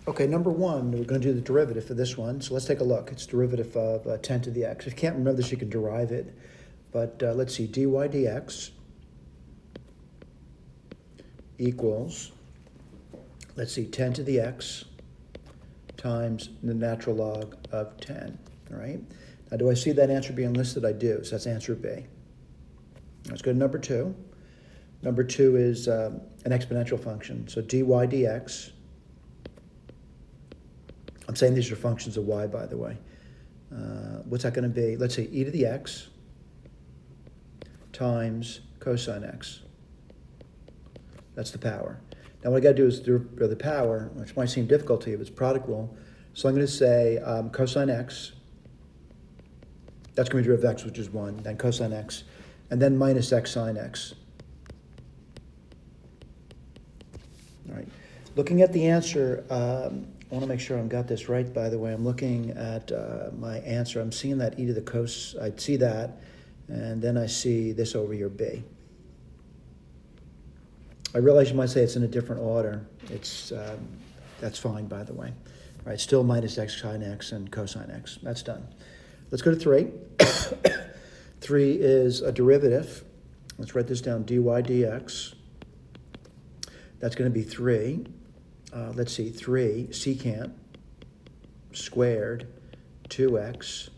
Okay, number one, we're going to do the derivative for this one. So let's take a look. It's derivative of 10 to the x. If you can't remember this, you can derive it. But let's see, dy dx equals, let's see, 10 to the x times the natural log of 10, all right? Now, do I see that answer being listed? I do, so that's answer B. Let's go to number two. Number two is an exponential function. So dy dx, I'm saying these are functions of y, by the way. What's that going to be? Let's say e to the x times cosine x. That's the power. Now what I got to do is the power, which might seem difficult to you, but it's product rule. So I'm going to say cosine x, that's going to be derivative of x, which is 1, then cosine x, and then minus x sine x. All right. Looking at the answer, I want to make sure I've got this right, by the way. I'm looking at my answer. I'm seeing that e to the cos, I see that, and then I see this over here, b. I realize you might say it's in a different order. It's that's fine, by the way. All right, still minus x sine x and cosine x. That's done. Let's go to 3. 3 is a derivative. Let's write this down, dy dx. That's going to be 3. Let's see, 3 secant squared 2x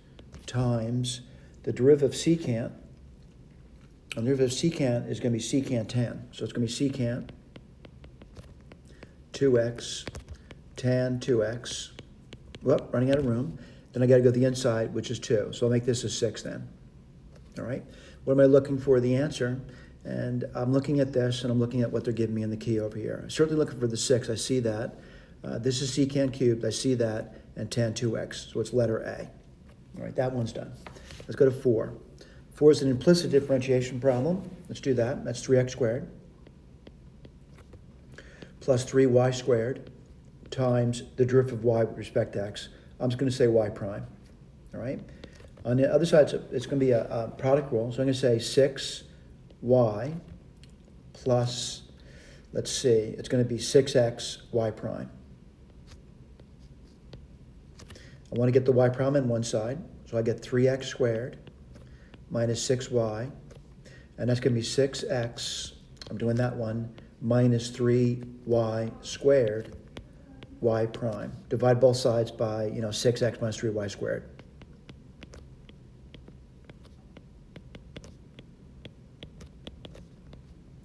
times the derivative of secant. And the derivative of secant is going to be secant 10. So it's going to be secant 2x tan 2x. Well, running out of room. Then I got to go to the inside, which is 2. So I'll make this a 6 then. All right. What am I looking for? The answer. And I'm looking at this, and I'm looking at what they're giving me in the key over here. I'm certainly looking for the 6. I see that. This is secant cubed. I see that. And tan 2x. So it's letter A. All right, that one's done. Let's go to 4. 4 is an implicit differentiation problem. Let's do that. That's 3x squared plus 3y squared times the derivative of y with respect to x. I'm just going to say y prime. All right. On the other side, it's going to be a product rule. So I'm going to say 6y plus, let's see, it's going to be 6x y prime. I want to get the y prime on one side, so I get 3x squared minus 6y, and that's going to be 6x, I'm doing that one, minus 3y squared y prime. Divide both sides by, 6x minus 3y squared.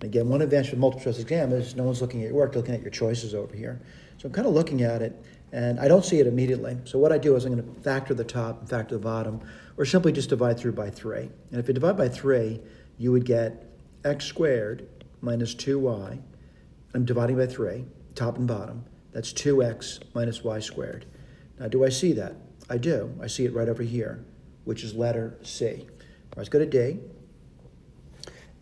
Again, one advantage with multiple choice exam is no one's looking at your work, they're looking at your choices over here. So I'm kind of looking at it, and I don't see it immediately. So what I do is I'm going to factor the top and factor the bottom, or simply just divide through by 3. And if you divide by 3, you would get x squared minus 2y. I'm dividing by 3, top and bottom. That's 2x minus y squared. Now, do I see that? I do. I see it right over here, which is letter C. All right, let's go to D.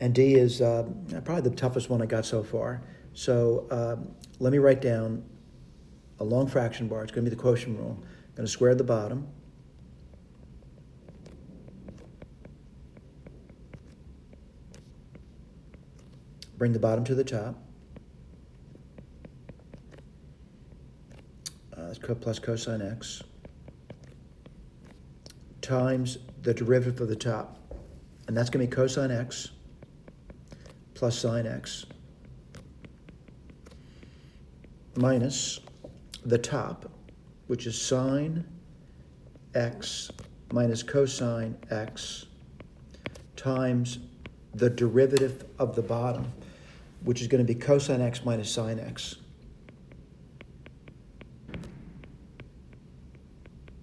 And D is probably the toughest one I got so far. So let me write down a long fraction bar. It's going to be the quotient rule. I'm going to square the bottom. Bring the bottom to the top. Plus cosine x times the derivative of the top. And that's going to be cosine x plus sine x minus the top, which is sine x minus cosine x times the derivative of the bottom, which is going to be cosine x minus sine x.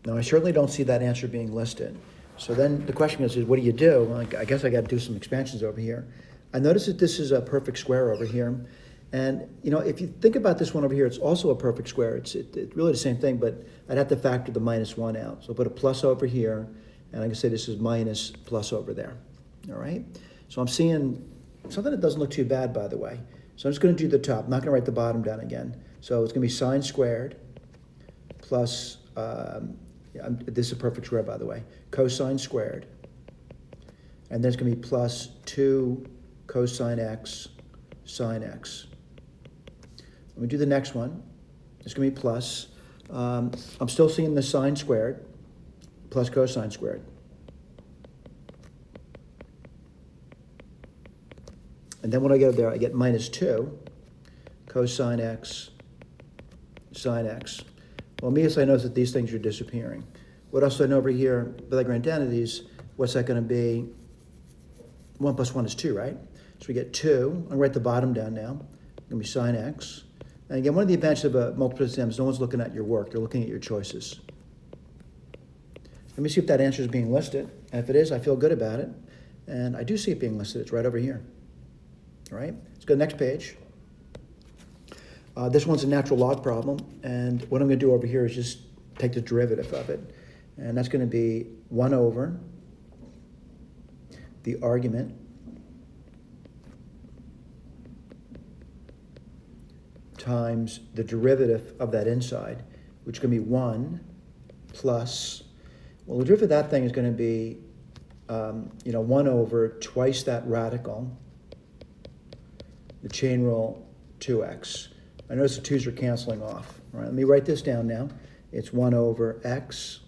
Now, I certainly don't see that answer being listed. So then the question is what do you do? Well, I guess I got to do some expansions over here. I notice that this is a perfect square over here. And, if you think about this one over here, it's also a perfect square. It's really the same thing, but I'd have to factor the minus 1 out. So I'll put a plus over here, and I can say this is minus plus over there. All right? So I'm seeing something that doesn't look too bad, by the way. So I'm just going to do the top. I'm not going to write the bottom down again. So it's going to be sine squared plus, this is a perfect square, by the way, cosine squared. And then it's going to be plus 2 cosine x sine x. Let me do the next one. It's going to be plus. I'm still seeing the sine squared plus cosine squared. And then when I go there, I get minus 2 cosine x sine x. Well, immediately I notice that these things are disappearing. What else do I know over here? Pythagorean identities, what's that going to be? 1 plus 1 is 2, right? So we get 2. I'm going to write the bottom down now. It's going to be sine x. And again, one of the advantages of a multiplicity exam is no one's looking at your work. They're looking at your choices. Let me see if that answer is being listed. And if it is, I feel good about it. And I do see it being listed. It's right over here. All right? Let's go to the next page. This one's a natural log problem. And what I'm going to do over here is just take the derivative of it. And that's going to be 1 over the argument times the derivative of that inside, which is going to be 1 plus, well, the derivative of that thing is going to be, 1 over twice that radical, the chain rule 2x. I notice the 2's are canceling off. All right, let me write this down now. It's 1 over x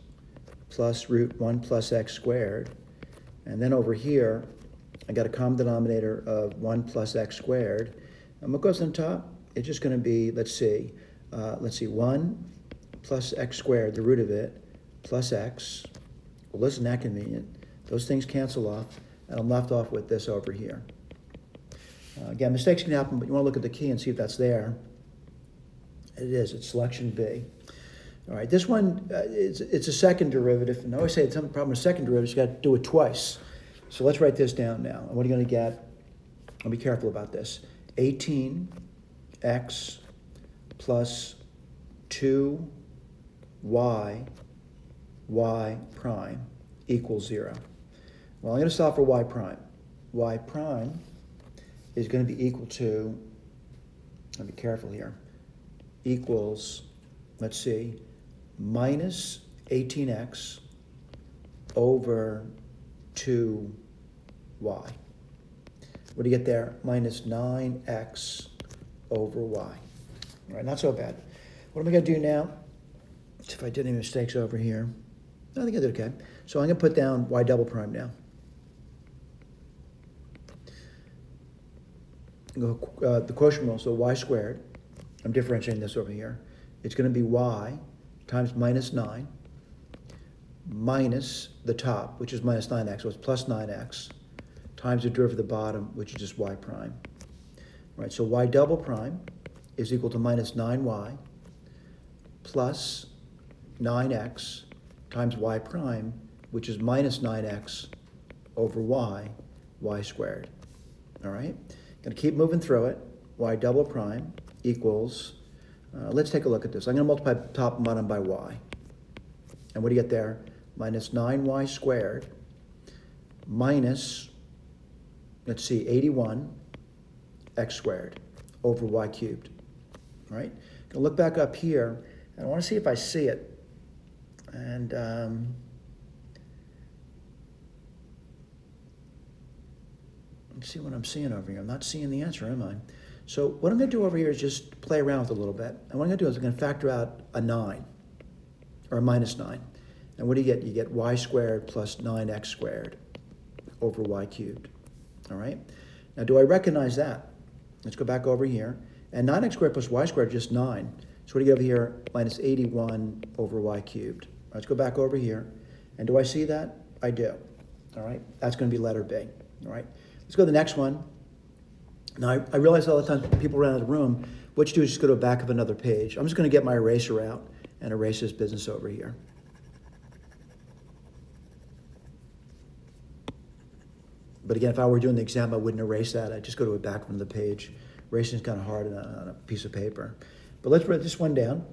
plus root 1 plus x squared. And then over here, I got a common denominator of 1 plus x squared. And what goes on top? It's just going to be, let's see, 1 plus x squared, the root of it, plus x. Well, isn't that convenient? Those things cancel off, and I'm left off with this over here. Again, mistakes can happen, but you want to look at the key and see if that's there. It is. It's selection B. All right, this one, it's a second derivative, and I always say it's some problem with second derivatives, you got to do it twice. So let's write this down now. And what are you going to get? I'll be careful about this. 18x plus 2y prime equals 0. Well, I'm going to solve for y prime. Y prime is going to be equal to, I'll be careful here, equals, let's see, minus 18x over 2y. What do you get there? Minus 9x over y. All right, not so bad. What am I going to do now? See if I did any mistakes over here. I think I did okay. So I'm going to put down y double prime now. Go the quotient rule, so y squared. I'm differentiating this over here. It's going to be y times minus 9 minus the top, which is minus 9x, so it's plus 9x, times the derivative of the bottom, which is just y prime. All right, so y double prime is equal to minus 9y plus 9x times y prime, which is minus 9x over y squared. All right, going to keep moving through it. Y double prime equals, let's take a look at this. I'm going to multiply top and bottom by y. And what do you get there? Minus 9y squared minus, let's see, 81 x squared over y cubed. All right? I'm going to look back up here, and I want to see if I see it. And let's see what I'm seeing over here. I'm not seeing the answer, am I? So what I'm going to do over here is just play around with it a little bit. And what I'm going to do is I'm going to factor out a 9, or a minus 9. And what do you get? You get y squared plus 9x squared over y cubed. All right? Now, do I recognize that? Let's go back over here. And 9x squared plus y squared is just 9. So what do you get over here? Minus 81 over y cubed. Let's go back over here. And do I see that? I do. All right? That's going to be letter B. All right? Let's go to the next one. Now, I realize all the time people around the room, what you do is just go to the back of another page. I'm just going to get my eraser out and erase this business over here. But again, if I were doing the exam, I wouldn't erase that. I'd just go to the back of the page. Erasing is kind of hard on a piece of paper. But let's write this one down.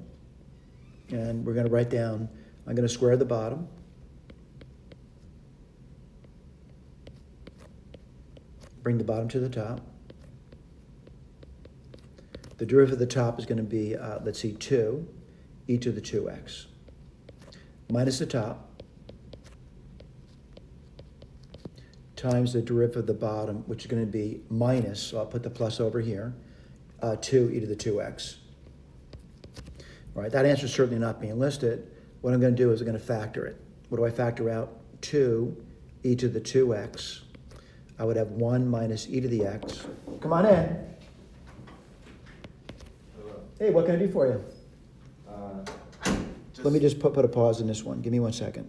And we're going to write down, I'm going to square the bottom. Bring the bottom to the top. The derivative of the top is going to be, let's see, 2 e to the 2x. Minus the top times the derivative of the bottom, which is going to be minus, so I'll put the plus over here, 2 e to the 2x. All right, that answer's certainly not being listed. What I'm gonna do is I'm gonna factor it. What do I factor out? 2 e to the 2x. I would have 1 minus e to the x. Come on in. Hey, what can I do for you? Let me just put a pause in this one. Give me 1 second.